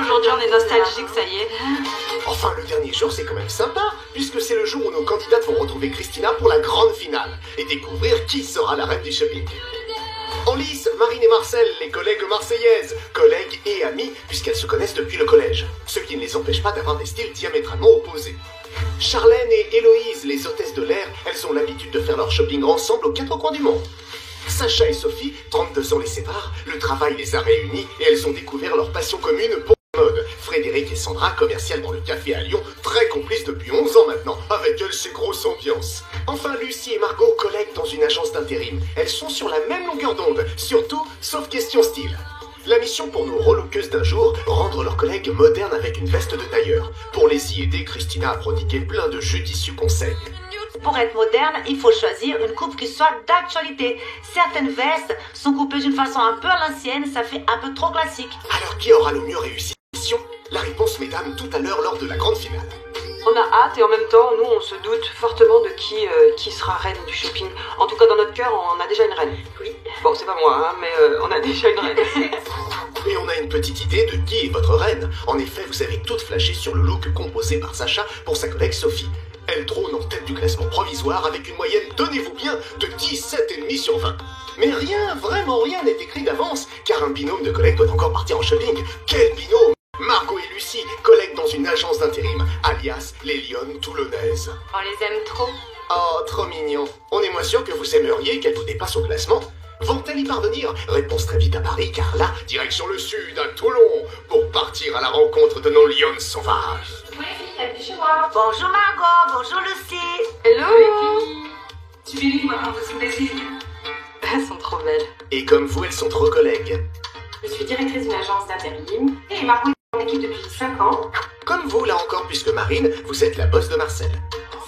aujourd'hui on est nostalgique, ça y est. Enfin, le dernier jour, c'est quand même sympa, puisque c'est le jour où nos candidates vont retrouver Christina pour la grande finale et découvrir qui sera la reine du shopping. En lice, Marine et Marcel, les collègues marseillaises, collègues et amies, puisqu'elles se connaissent depuis le collège, ce qui ne les empêche pas d'avoir des styles diamétralement opposés. Charlène et Héloïse, les hôtesses de l'air, elles ont l'habitude de faire leur shopping ensemble aux quatre coins du monde. Sacha et Sophie, 32 ans les séparent, le travail les a réunis et elles ont découvert leur passion commune pour la mode. Frédéric et Sandra, commerciales dans le café à Lyon, très complices depuis 11 ans maintenant. Avec elles, c'est grosse ambiance. Enfin, Lucie et Margot, collègues dans une agence d'intérim. Elles sont sur la même longueur d'onde, surtout, sauf question style. La mission pour nos relookeuses d'un jour, rendre leurs collègues modernes avec une veste de tailleur. Pour les y aider, Christina a prodigué plein de judicieux conseils. Pour être moderne, il faut choisir une coupe qui soit d'actualité. Certaines vestes sont coupées d'une façon un peu à l'ancienne, ça fait un peu trop classique. Alors qui aura le mieux réussi la mission? La réponse, mesdames, tout à l'heure lors de la grande finale. On a hâte et en même temps, nous, on se doute fortement de qui sera reine du shopping. En tout cas, dans notre cœur, on a déjà une reine. Oui. Bon, c'est pas moi, hein, mais on a déjà une reine. Et on a une petite idée de qui est votre reine. En effet, vous avez toutes flashé sur le look composé par Sacha pour sa collègue Sophie. Elle trône en tête du classement provisoire avec une moyenne, tenez-vous bien, de 17,5 sur 20. Mais rien, vraiment rien n'est écrit d'avance, car un binôme de collègues doit encore partir en shopping. Quel binôme! Margot et Lucie, collègues dans une agence d'intérim, alias les Lyonnes toulonnaises. On les aime trop. Oh, trop mignon. On est moins sûr que vous aimeriez qu'elles vous dépassent au classement. Vont-elles y parvenir? Réponse très vite à Paris, car là, direction le sud, à Toulon, pour partir à la rencontre de nos lions sauvages. Bonjour Margot, bonjour Lucie. Hello Tu finis, moi, quand vous désir. Elles sont trop belles. Et comme vous, elles sont trop collègues. Je suis directrice d'une agence d'intérim et Margot est en équipe depuis 5 ans. Comme vous, là encore, puisque Marine, vous êtes la boss de Marcel.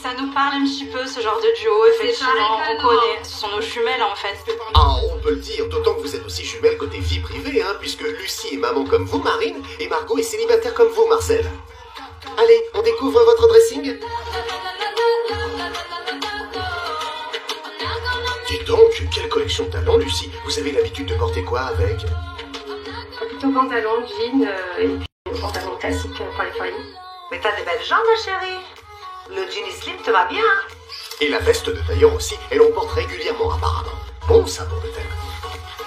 Ça nous parle un petit peu, ce genre de duo, effectivement, on connaît. Ce sont nos jumelles, en fait. Ah, on peut le dire, d'autant que vous êtes aussi jumelles côté vie privée, hein, puisque Lucie est maman comme vous, Marine, et Margot est célibataire comme vous, Marcel. Allez, on découvre votre dressing? Dis donc, quelle collection de talons, Lucie. Vous avez l'habitude de porter quoi avec? Plutôt pantalon, jean et puis pantalon classique pour les foyers. Mais t'as des belles jambes ma chérie. Le jean slim te va bien. Et la veste de tailleur aussi, elle en porte régulièrement apparemment. Bon, ça pour le thème.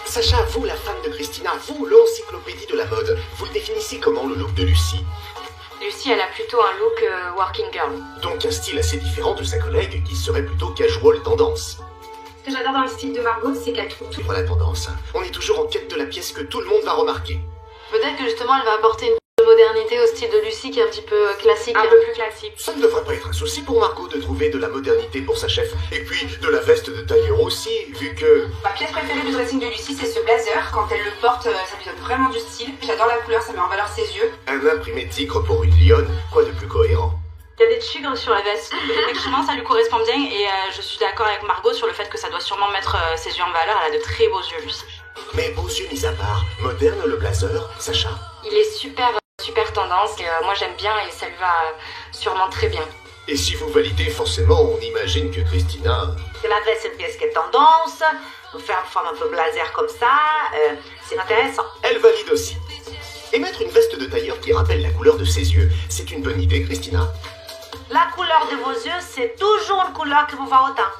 Sacha, vous, la fan de Christina, vous, l'encyclopédie de la mode, vous le définissez comment, le look de Lucie? Lucie, elle a plutôt un look working girl. Donc un style assez différent de sa collègue qui serait plutôt casual tendance. Ce que j'adore dans le style de Margot, c'est qu'elle trouve tout. Pour la tendance, on est toujours en quête de la pièce que tout le monde va remarquer. Peut-être que justement, elle va apporter une modernité au style de Lucie qui est un petit peu classique. Un peu plus classique. Ça ne devrait pas être un souci pour Margot de trouver de la modernité pour sa chef. Et puis de la veste de tailleur aussi, vu que... Ma pièce préférée du dressing de Lucie, c'est ce blazer. Quand elle le porte, ça lui donne vraiment du style. J'adore la couleur, ça met en valeur ses yeux. Un imprimé tigre pour une lionne, quoi de plus cohérent? Il y a des tigres sur la veste. Effectivement, ça lui correspond bien et je suis d'accord avec Margot sur le fait que ça doit sûrement mettre ses yeux en valeur. Elle a de très beaux yeux, Lucie. Mais beaux yeux mis à part, moderne le blazer, Sacha? Il est super tendance et moi j'aime bien et ça lui va sûrement très bien. Et si vous validez, forcément, on imagine que Christina... Que la veste, c'est une pièce qui est tendance. Nous faire une forme un peu blazer comme ça, c'est intéressant. Elle valide aussi. Et mettre une veste de tailleur qui rappelle la couleur de ses yeux, c'est une bonne idée, Christina. La couleur de vos yeux, c'est toujours une couleur qui vous va au teint.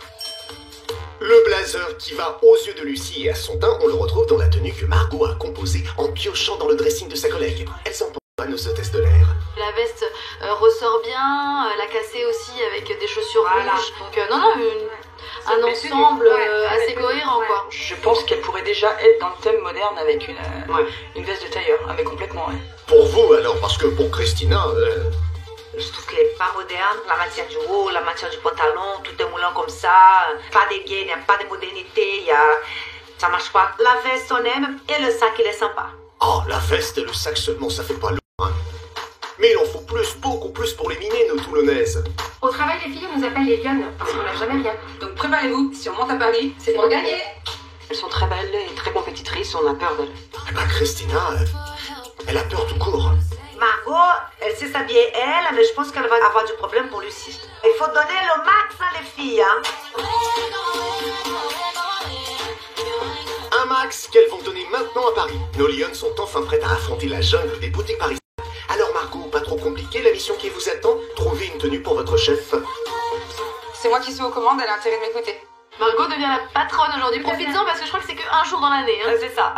Le blazer qui va aux yeux de Lucie et à son teint, on le retrouve dans la tenue que Margot a composée en piochant dans le dressing de sa collègue. Elle s'en porte à nos hôtesses de l'air. La veste ressort bien, la cassée aussi avec des chaussures rouges. Donc non, un ensemble assez cohérent, quoi. Je pense qu'elle pourrait déjà être dans le thème moderne avec une veste de tailleur. Ah mais complètement, ouais. Pour vous alors, parce que pour Christina... Je trouve qu'elle n'est pas moderne, la matière du haut, la matière du pantalon, tout est moulant comme ça, pas de gain, il n'y a pas de modernité, ça marche pas. La veste on aime et le sac il est sympa. Oh, la veste et le sac seulement, ça fait pas le hein. Mais il en faut plus, beaucoup plus pour les miner, nos Toulonnaises. Au travail, les filles, on nous appelle les lionnes, parce qu'on n'a jamais rien. Donc préparez-vous, si on monte à Paris, c'est pour gagner. Elles sont très belles et très compétitrices, on a peur d'elles. Eh ben Christina, elle a peur tout court. Margot, elle sait s'habiller elle, mais je pense qu'elle va avoir du problème pour Lucie. Il faut donner le max à les filles, hein. Un max qu'elles vont donner maintenant à Paris. Nos lionnes sont enfin prêtes à affronter la jungle des boutiques parisiennes. qui vous attend. Trouvez une tenue pour votre chef. C'est moi qui suis aux commandes, elle a intérêt de m'écouter. Margot devient la patronne aujourd'hui. Profites-en parce que je crois que c'est qu'un jour dans l'année. Hein. C'est ça.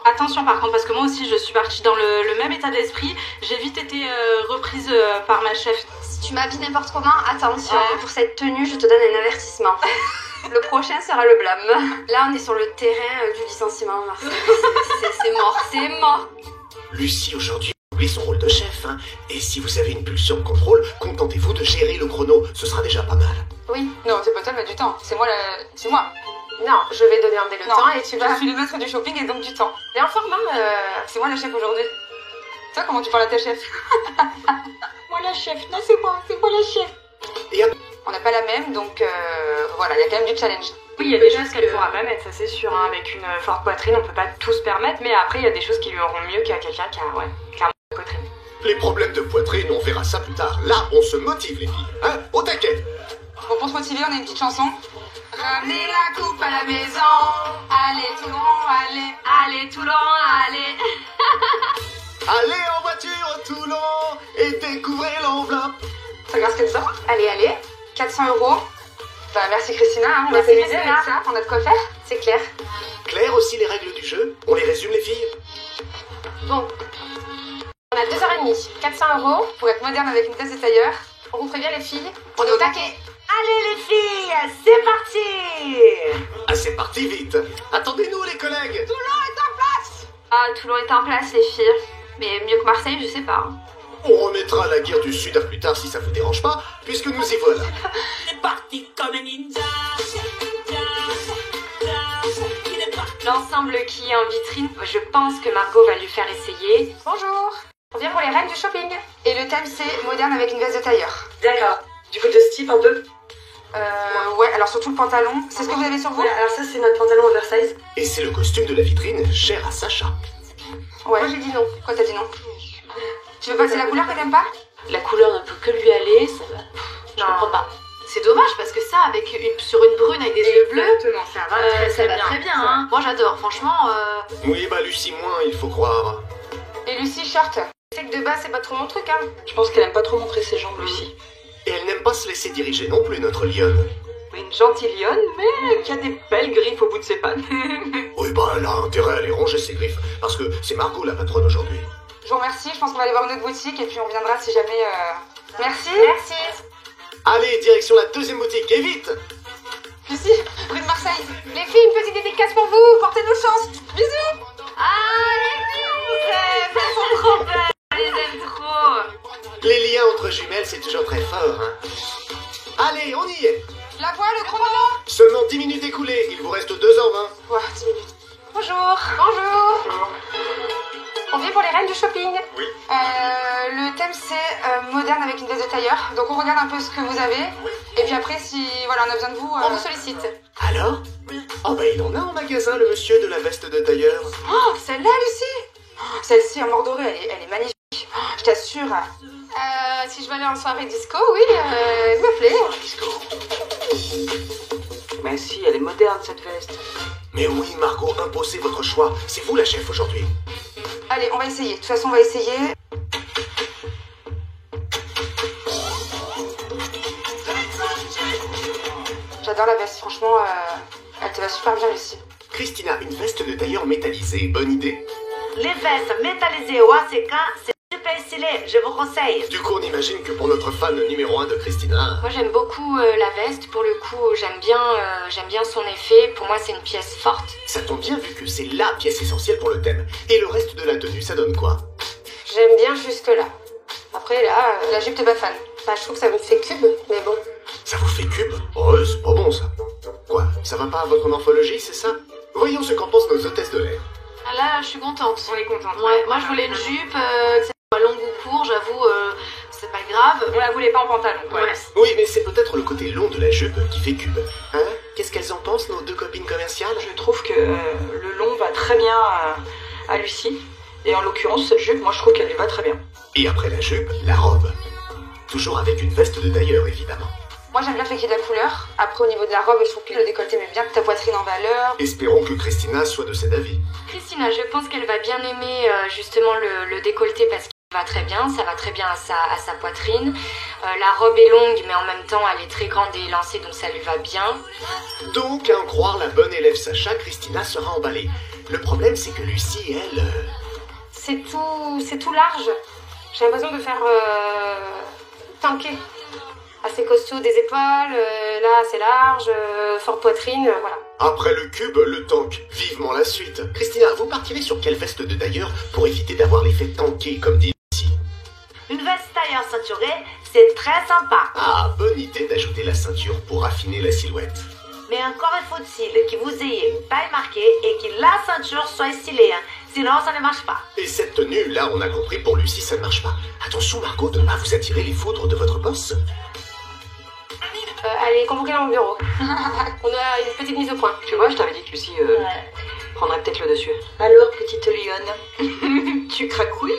Attention par contre, parce que moi aussi je suis partie dans le même état d'esprit. J'ai vite été reprise par ma chef. Si tu m'habilles n'importe comment, attention, pour cette tenue, je te donne un avertissement. Le prochain sera le blâme. Là, on est sur le terrain du licenciement, Marcel. C'est mort, c'est mort. Lucie, aujourd'hui, oublie son rôle de chef. Hein. Et si vous avez une pulsion de contrôle, contentez-vous de gérer le chrono. Ce sera déjà pas mal. Oui. Non, c'est pas toi, mais du temps. C'est moi. Non, je vais donner le temps et tu vas... Je suis le maître du shopping et donc du temps. Et enfin, C'est moi la chef aujourd'hui. Toi, comment tu parles à ta chef? Moi la chef. Non, c'est moi la chef. Et On n'a pas la même, donc voilà, il y a quand même du challenge. Oui, il y a des choses qu'elle pourra pas mettre, ça c'est sûr. Hein. Avec une forte poitrine, on peut pas tout se permettre, mais après, il y a des choses qui lui auront mieux qu'à quelqu'un qui a clairement une poitrine. les problèmes de poitrine, on verra ça plus tard. Là, on se motive, les filles. Hein? Au taquet. Bon, pour se motiver, on a une petite chanson. Ramenez la coupe à la maison. Allez, Toulon, allez. Allez, Toulon, allez. Allez en voiture au Toulon et découvrez l'enveloppe. Ça regarde ce qu'elle sort. Allez. 400 €. Bah, merci Christina, hein, on va Merci, s'amuser Christina. avec ça, on a de quoi faire. C'est clair. Claire aussi les règles du jeu. On les résume, les filles. Bon. On a 2h30, 400 €. Pour être moderne avec une tasse de tailleur. On vous prévient les filles. On est au taquet. Allez les filles, c'est parti! Ah, c'est parti vite. Attendez-nous, les collègues. Ah, Toulon est en place les filles. Mais mieux que Marseille, je sais pas. On remettra la guerre du Sud à plus tard si ça vous dérange pas, puisque nous y voilà. C'est parti comme un ninja. L'ensemble qui est en vitrine, je pense que Margot va lui faire essayer. Bonjour. On vient pour les reines du shopping. Et le thème c'est moderne avec une veste de tailleur. D'accord. Du coup de ce type un peu. Ouais, alors surtout le pantalon. C'est ce que vous avez sur vous? Voilà, alors ça c'est notre pantalon oversize. Et c'est le costume de la vitrine, cher à Sacha. Ouais. Moi j'ai dit non. Quoi, t'as dit non? Tu veux passer la couleur que t'aimes pas? La couleur ne peut que lui aller, ça va. Je comprends pas. C'est dommage parce que ça, avec sur une brune avec des yeux bleus, Exactement, ça va ça va très bien. Hein. Moi j'adore, franchement. Oui, bah Lucie moins, il faut croire. Et Lucie, short. C'est que de base, c'est pas trop mon truc, hein. Je pense qu'elle aime pas trop montrer ses jambes, Lucie. Et elle n'aime pas se laisser diriger non plus, notre lionne. Une gentille lionne, mais qui a des belles griffes au bout de ses pattes. Oui, bah elle a intérêt à aller ranger ses griffes, parce que c'est Margot la patronne aujourd'hui. Je vous remercie, je pense qu'on va aller voir une autre boutique et puis on viendra si jamais... Merci. Merci. Allez, direction la deuxième boutique, et vite. Lucie, rue de Marseille. Les filles, une petite dédicace pour vous. Portez nos chances. Bisous. Ah, les filles, elles sont trop belles. Je les aime trop. Les liens entre jumelles, c'est toujours très fort, hein. Allez, on y est. La voix, le chrono. Seulement 10 minutes écoulées, il vous reste 2h20. Ouais, 10 minutes. Bonjour. On vient pour les reines du shopping. Oui. Le thème c'est moderne avec une veste de tailleur. Donc on regarde un peu ce que vous avez. Et puis après si voilà on a besoin de vous, on vous sollicite. Alors? Oh bah il en a en magasin, le monsieur de la veste de tailleur. Oh, celle-là Lucie. Celle-ci en mort doré, elle est magnifique. Oh, je t'assure. Si je veux aller en soirée disco, oui, elle me plaît. Mais si, elle est moderne cette veste. Mais oui, Margot, imposez votre choix. C'est vous la chef aujourd'hui. Allez, on va essayer. De toute façon, on va essayer. J'adore la veste, franchement, elle te va super bien, Lucie. Christina, une veste de tailleur métallisée, bonne idée. Les vestes métallisées au ACK, c'est super stylé, je vous conseille. Du coup, on imagine que pour notre fan numéro 1 de Christina... Moi j'aime beaucoup la veste, pour le coup j'aime bien son effet, pour moi c'est une pièce forte. Ça tombe bien vu que c'est la pièce essentielle pour le thème. Et le reste de la tenue, ça donne quoi? J'aime bien jusque là. Après là, la jupe t'es pas fan. Bah, je trouve que ça me fait cube, mais bon. Ça vous fait cube? Oh, c'est pas bon ça. Quoi? Ça va pas à votre morphologie, c'est ça? Voyons ce qu'en pensent nos hôtesses de l'air. Ah là, je suis contente. On est contente. Ouais, moi je voulais une jupe, que ça soit longue ou court, j'avoue, c'est pas grave. On la voulait pas en pantalon, quoi. Ouais. Oui, mais c'est peut-être le côté long de la jupe qui fait cube. Hein? Qu'est-ce qu'elles en pensent, nos deux copines commerciales? Je trouve que le long va très bien à Lucie. Et en l'occurrence, cette jupe, moi je trouve qu'elle lui va très bien. Et après la jupe, la robe. Toujours avec une veste de tailleur, évidemment. Moi j'aime bien le fait qu'il y ait de la couleur. Après au niveau de la robe, je trouve que le décolleté met bien ta poitrine en valeur. Espérons que Christina soit de cet avis. Christina, je pense qu'elle va bien aimer justement le décolleté parce Va très bien, ça va très bien à sa poitrine. La robe est longue, mais en même temps, elle est très grande et élancée, donc ça lui va bien. Donc, à en croire la bonne élève Sacha, Christina sera emballée. Le problème, c'est que Lucie, elle... C'est tout large. J'ai l'impression de faire tanker. Assez costaud des épaules, là assez large, forte poitrine, voilà. Après le cube, le tank. Vivement la suite. Christina, vous partirez sur quelle veste de tailleur pour éviter d'avoir l'effet tanké, comme dit Lucie? Une veste tailleur ceinturée, c'est très sympa. Ah, bonne idée d'ajouter la ceinture pour affiner la silhouette. Mais encore faut-il que vous ayez une taille marquée et que la ceinture soit stylée. Sinon, ça ne marche pas. Et cette tenue, là, on a compris, pour Lucie, ça ne marche pas. Attention, Margot, de ne pas vous attirer les foudres de votre boss. Elle est convoquée dans mon bureau. On a une petite mise au point. Tu vois, je t'avais dit que Lucie prendrait peut-être le dessus. Alors, petite lionne, tu cracouilles?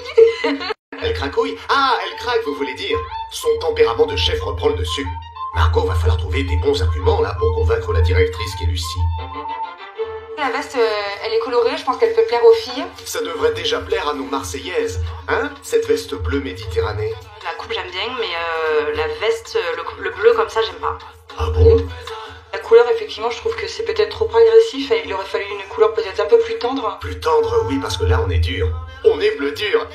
Elle cracouille? Ah, elle craque, vous voulez dire. Son tempérament de chef reprend le dessus. Margot, va falloir trouver des bons arguments, là, pour convaincre la directrice qui est Lucie. La veste, elle est colorée, je pense qu'elle peut plaire aux filles. Ça devrait déjà plaire à nos Marseillaises. Hein, cette veste bleue Méditerranée? La coupe, j'aime bien, mais la veste, le bleu comme ça, j'aime pas. Ah bon? La couleur, effectivement, je trouve que c'est peut-être trop agressif et il aurait fallu une couleur peut-être un peu plus tendre. Plus tendre, oui, parce que là, on est dur. On est bleu dur.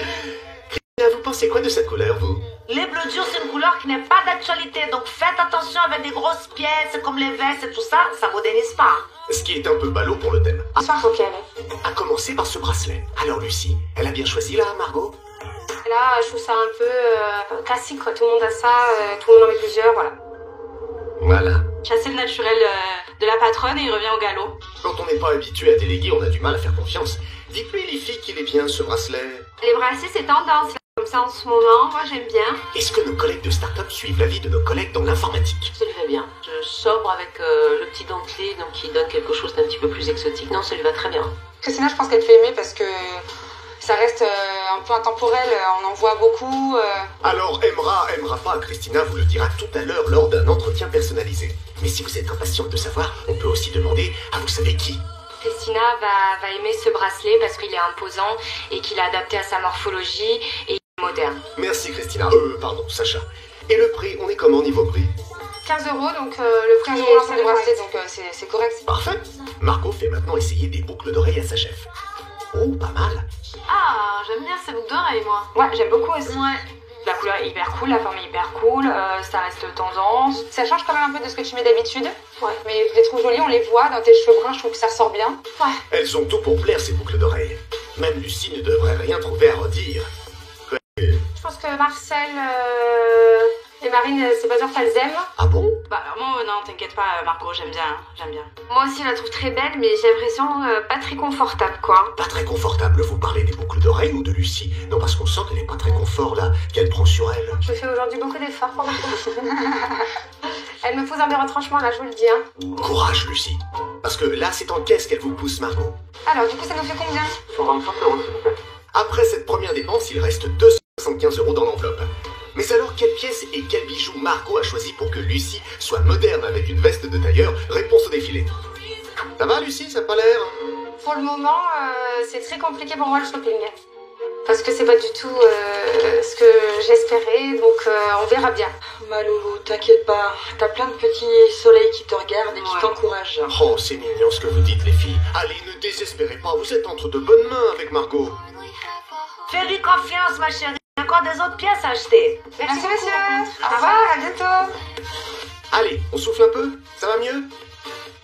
Christina, vous pensez quoi de cette couleur, vous? Les bleus durs, c'est une couleur qui n'est pas d'actualité, donc faites attention avec des grosses pièces comme les vestes et tout ça, ça modernise pas. Ce qui est un peu ballot pour le thème. Ok, allez. À commencer par ce bracelet. Alors, Lucie, elle a bien choisi, là, Margot? Là, je trouve ça un peu classique, quoi. Tout le monde a ça, tout le monde en met plusieurs, voilà. Voilà. Chasser le naturel de la patronne et il revient au galop. Quand on n'est pas habitué à déléguer, on a du mal à faire confiance. Dites-lui, les filles, qu'il est bien, ce bracelet. Les bracelets, c'est tendance, là. Comme ça, en ce moment, moi, j'aime bien. Est-ce que nos collègues de start-up suivent l'avis de nos collègues dans l'informatique? Ça lui va bien. Sobre avec le petit dentelé, donc qui donne quelque chose d'un petit peu plus exotique. Non, ça lui va très bien. Christina, je pense qu'elle te fait aimer parce que ça reste un peu intemporel, on en voit beaucoup. Alors, aimera pas, Christina vous le dira tout à l'heure lors d'un entretien personnalisé. Mais si vous êtes impatiente de savoir, on peut aussi demander à vous savez qui. Christina va aimer ce bracelet parce qu'il est imposant et qu'il est adapté à sa morphologie et moderne. Merci Christina. Pardon, Sacha. Et le prix, on est comment niveau prix? 15 €, donc le prix 15 est € sur les bracelets, donc c'est correct. Parfait. Margot fait maintenant essayer des boucles d'oreilles à sa chef. Oh, pas mal. Ah, j'aime bien ces boucles d'oreilles, moi. Ouais, j'aime beaucoup aussi. Ouais. La couleur est hyper cool, la forme est hyper cool, ça reste tendance. Ça change quand même un peu de ce que tu mets d'habitude. Ouais. Mais je les trouve jolies, on les voit dans tes cheveux bruns, je trouve que ça ressort bien. Ouais. Elles ont tout pour plaire, ces boucles d'oreilles. Même Lucie ne devrait rien trouver à redire. Je pense que Marcel et Marine, c'est pas sûr qu'elles aiment. Ah bon? Bah alors moi, non, t'inquiète pas, Margot, j'aime bien, j'aime bien. Moi aussi, je la trouve très belle, mais j'ai l'impression pas très confortable, quoi. Pas très confortable, vous parlez des boucles d'oreilles ou de Lucie? Non, parce qu'on sent qu'elle est pas très confort, là, qu'elle prend sur elle. Je fais aujourd'hui beaucoup d'efforts pour Marco. Elle me pousse dans des retranchements, là, je vous le dis. Hein. Courage, Lucie. Parce que là, c'est en caisse qu'elle vous pousse, Margot. Alors, du coup, ça nous fait combien? 125 €, s'il vous plaît. Après cette première dépense, il reste 275 € dans l'enveloppe. Mais alors, quelle pièce et quel bijou Margot a choisi pour que Lucie soit moderne avec une veste de tailleur? Réponse au défilé. Ça va, Lucie? Ça n'a pas l'air? Pour le moment, c'est très compliqué pour moi le shopping. Parce que c'est pas du tout ce que j'espérais, donc on verra bien. Maloulou, t'inquiète pas, t'as plein de petits soleils qui te regardent et qui t'encouragent. Oh, c'est mignon ce que vous dites, les filles. Allez, ne désespérez pas, vous êtes entre de bonnes mains avec Margot. Fais-lui confiance, ma chérie. Il y a encore des autres pièces à acheter. Merci, monsieur. Au revoir, à bientôt. Allez, on souffle un peu? Ça va mieux?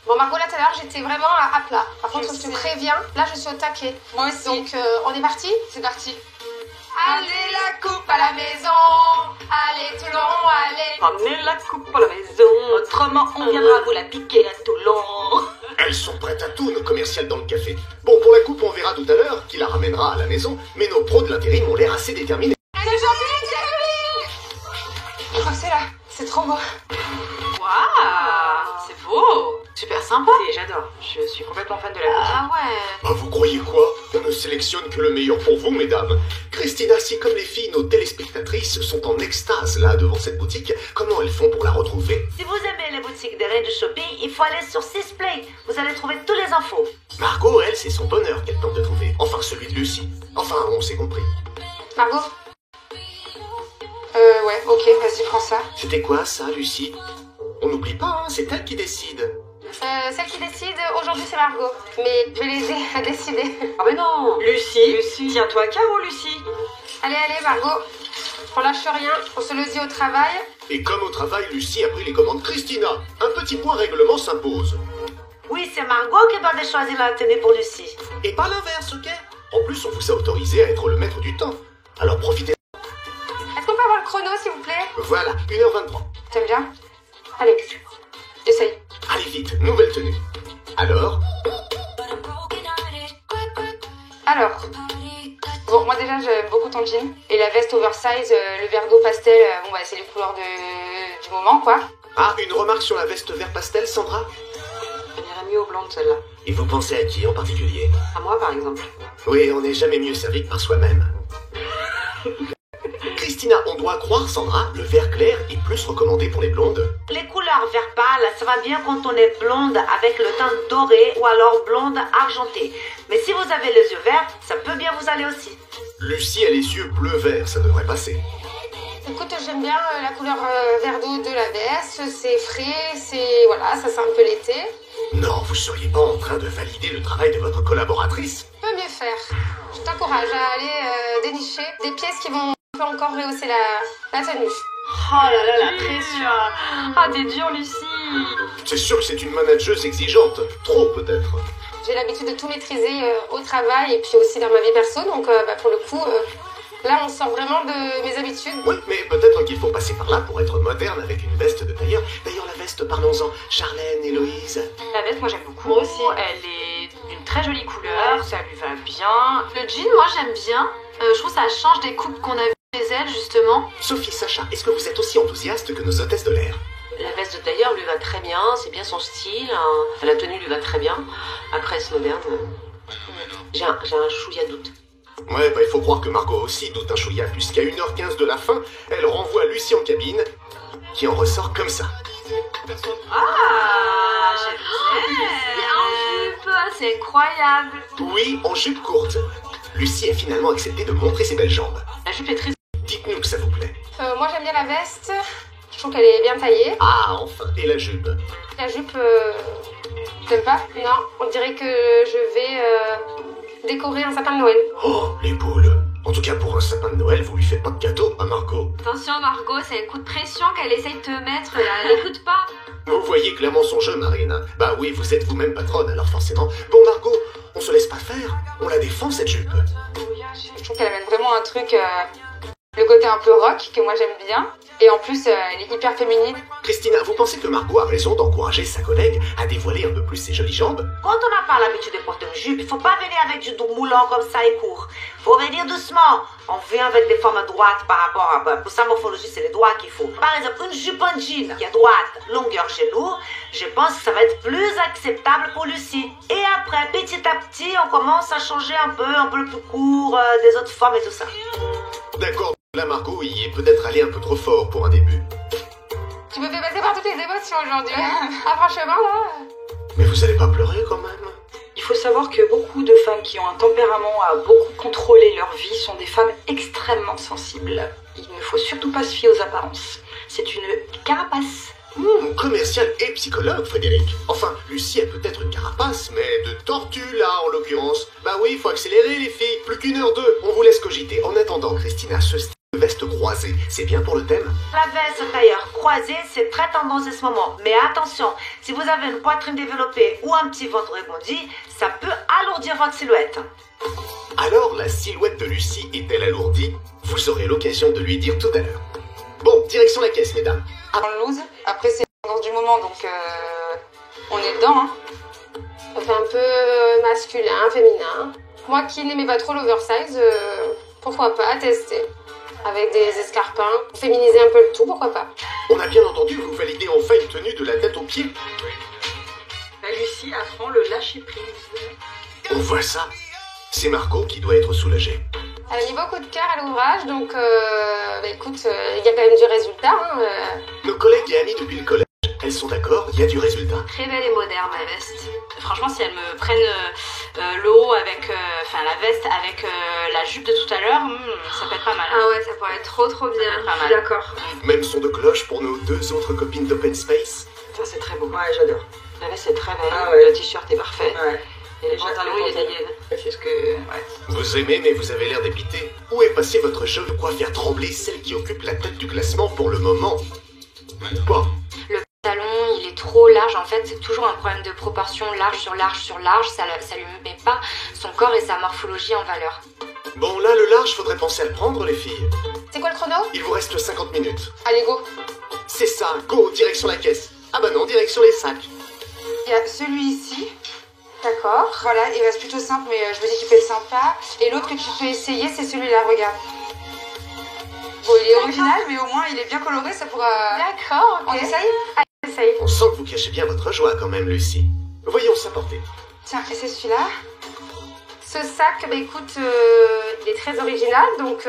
Bon, Margot, là, tout à l'heure, j'étais vraiment à plat. Par contre, je te préviens, là, je suis au taquet. Moi aussi. Donc, on est parti? C'est parti. Allez, la coupe à la maison. Allez, Toulon, allez. Ramenez la coupe à la maison, autrement on viendra vous la piquer à Toulon. Elles sont prêtes à tout, nos commerciales dans le café. Bon, pour la coupe, on verra tout à l'heure qui la ramènera à la maison, mais nos pros de l'intérim ont l'air assez déterminés. C'est shopping, c'est shopping. Oh, c'est là, c'est trop beau. Waouh, c'est beau. Super sympa. Et j'adore, je suis complètement fan de la boutique. Ah ouais. Bah, vous croyez quoi? On ne sélectionne que le meilleur pour vous, mesdames. Christina, si comme les filles, nos téléspectatrices sont en extase là devant cette boutique, comment elles font pour la retrouver? Si vous aimez les boutiques des reines du shopping, il faut aller sur Sisplay. Vous allez trouver tous les infos. Margot, elle, c'est son bonheur qu'elle tente de trouver. Enfin, celui de Lucie. Enfin, on s'est compris. Margot, Ouais, ok, vas-y, prends ça. C'était quoi ça, Lucie? On n'oublie pas, hein, c'est elle qui décide. Celle qui décide, aujourd'hui c'est Margot. Mais je vais l'aider à décider. Ah mais non. Lucie, tiens-toi à carreau, Lucie. Allez, Margot. On lâche rien, on se le dit au travail. Et comme au travail, Lucie a pris les commandes Christina. Un petit point règlement s'impose. Oui, c'est Margot qui doit choisir la tenue pour Lucie. Et pas l'inverse, ok? En plus, on vous a autorisé à être le maître du temps. Alors profitez. Est-ce qu'on peut avoir le chrono, s'il vous plaît? Voilà, 1h23. T'aimes bien? Allez, essaye. Allez vite, nouvelle tenue. Alors, Bon, moi déjà, j'aime beaucoup ton jean. Et la veste oversize, le vert d'eau pastel, bon bah c'est les couleurs du moment, quoi. ah, une remarque sur la veste vert pastel, Sandra? Elle irait mieux aux blondes, celle-là. Et vous pensez à qui en particulier? À moi, par exemple. Oui, on n'est jamais mieux servi que par soi-même. Christina, on doit croire, Sandra, le vert clair est plus recommandé pour les blondes. Les couleurs vert pâle, ça va bien quand on est blonde avec le teint doré ou alors blonde argentée. Mais si vous avez les yeux verts, ça peut bien vous aller aussi. Lucie a les yeux bleu-vert, ça devrait passer. Écoute, j'aime bien la couleur vert d'eau de la veste. C'est frais, c'est... Voilà, ça sent un peu l'été. Non, vous seriez pas en train de valider le travail de votre collaboratrice? Peut mieux faire. Je t'encourage à aller dénicher des pièces qui vont encore rehausser la tenue. Oh là là, la pression. Ah, t'es dure, Lucie. C'est sûr que c'est une manageuse exigeante. Trop, peut-être. J'ai l'habitude de tout maîtriser au travail et puis aussi dans ma vie perso. Donc, pour le coup, là, on sort vraiment de mes habitudes. Oui, mais peut-être qu'il faut passer par là pour être moderne avec une veste de tailleur. D'ailleurs, la veste, parlons-en. Charlène, Héloïse. La veste, moi j'aime beaucoup. Moi aussi. Elle est d'une très jolie couleur, ça lui va bien. Le jean, moi, j'aime bien. Je trouve que ça change des coupes qu'on a vues chez elle, justement. Sophie, Sacha, est-ce que vous êtes aussi enthousiastes que nos hôtesses de l'air? La veste de tailleur lui va très bien, c'est bien son style, hein. La tenue lui va très bien. Après, c'est moderne. J'ai un chouïa doute. Ouais, bah il faut croire que Margot aussi doute un chouïa, puisqu'à 1h15 de la fin, elle renvoie Lucie en cabine, qui en ressort comme ça. Ah, en jupe, c'est incroyable. Oui, en jupe courte. Lucie a finalement accepté de montrer ses belles jambes. La jupe est très... Dites-nous que ça vous plaît. Moi, j'aime bien la veste. Je trouve qu'elle est bien taillée. Ah, enfin, et la jupe? La jupe, t'aimes pas? Non, on dirait que je vais décorer un sapin de Noël. Oh, les boules. En tout cas, pour un sapin de Noël, vous lui faites pas de cadeau, hein, Margot? Attention Margot, c'est un coup de pression qu'elle essaye de te mettre là, elle écoute pas. Vous voyez clairement son jeu, Marine. Bah oui, vous êtes vous-même patronne, alors forcément. Bon, Margot, on se laisse pas faire. On la défend, cette jupe. Je trouve qu'elle amène vraiment un truc, le côté un peu rock, que moi j'aime bien. Et en plus, elle est hyper féminine. Christina, vous pensez que Margot a raison d'encourager sa collègue à dévoiler un peu plus ses jolies jambes? Quand on n'a pas l'habitude de porter une jupe, il faut pas venir avec du dos moulant comme ça et court. Faut venir doucement. On vient avec des formes droites par rapport à... Pour sa morphologie, c'est les doigts qu'il faut. Par exemple, une jupe en jean qui est droite, longueur genou, je pense que ça va être plus acceptable pour Lucie. Et après, petit à petit, on commence à changer un peu plus court, des autres formes et tout ça. D'accord, là Margot y est peut-être allé un peu trop fort pour un début. Tu me fais passer par toutes les émotions aujourd'hui. Ah, franchement, là... Mais vous allez pas pleurer quand même? Il faut savoir que beaucoup de femmes qui ont un tempérament à beaucoup contrôler leur vie sont des femmes extrêmement sensibles. Il ne faut surtout pas se fier aux apparences. C'est une carapace. Commercial et psychologue, Frédéric. Enfin, Lucie a peut-être une carapace, mais de tortue, là, en l'occurrence. Bah oui, faut accélérer, les filles. Plus qu'1h02. On vous laisse cogiter. En attendant, Christina, ce style de veste croisée, c'est bien pour le thème? La veste tailleur croisée, c'est très tendance en ce moment. Mais attention, si vous avez une poitrine développée ou un petit ventre rebondi, ça peut alourdir votre silhouette. Alors, la silhouette de Lucie est-elle alourdie? Vous aurez l'occasion de lui dire tout à l'heure. Bon, direction la caisse, mesdames. En loose. Après, c'est dans du moment, donc on est dedans. Hein. Ça fait un peu masculin, féminin. Moi qui n'aimais pas trop l'oversize, pourquoi pas tester. Avec des escarpins, féminiser un peu le tout, pourquoi pas. On a bien entendu, vous validez enfin une tenue de la tête aux pieds. La Lucie apprend le lâcher-prise. On voit ça. C'est Margot qui doit être soulagée. Elle a mis beaucoup de cœur à l'ouvrage, donc écoute, il y a quand même du résultat. Hein, Nos collègues et amis depuis le collège, elles sont d'accord, il y a du résultat. Très belle et moderne la veste. Franchement, si elles me prennent le haut avec, la veste avec la jupe de tout à l'heure, ça peut être pas mal. Ah ouais, ça pourrait être trop bien. Pas mal. D'accord. Même son de cloche pour nos deux autres copines d'Open Space. Ça c'est très beau. Ouais, j'adore. La veste est très belle, Ah ouais. le t-shirt est parfait. Ouais. Et les pantalons, il est taillé. C'est ce que... Ouais. Vous aimez, mais vous avez l'air dépité. Où est passé votre jeu de quoi faire trembler celle qui occupe la tête du classement pour le moment? Ou pas? Le pantalon, il est trop large. En fait, c'est toujours un problème de proportion large sur large sur large. Ça lui met pas son corps et sa morphologie en valeur. Bon, là, le large, faudrait penser à le prendre, les filles. C'est quoi le chrono? Il vous reste 50 minutes. Allez, go. C'est ça, go, direction la caisse. Ah bah non, direction les sacs. Il y a celui ici. D'accord. Voilà, il reste plutôt simple, mais je me dis qu'il peut être sympa. Et l'autre que tu peux essayer, c'est celui-là, regarde. Bon, il est original, mais au moins il est bien coloré, ça pourra... D'accord, ok. On essaye? Allez, essaye. On sent que vous cachez bien votre joie quand même, Lucie. Voyons ça porter. Tiens, et c'est celui-là? Ce sac, écoute, il est très original, donc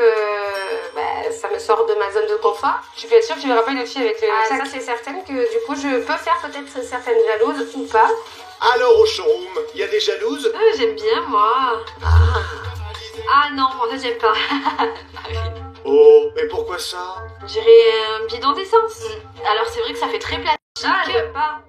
ça me sort de ma zone de confort. Tu peux être sûre que tu verras pas une autre fille avec le sac? Ça, c'est certaine que du coup, je peux faire peut-être certaines jalouses ou pas. Alors au showroom, il y a des jalouses? J'aime bien, moi. Ah non, en fait, j'aime pas. Oh, mais pourquoi ça? J'irais un bidon d'essence. Alors, c'est vrai que ça fait très plastique. Ah, j'aime pas.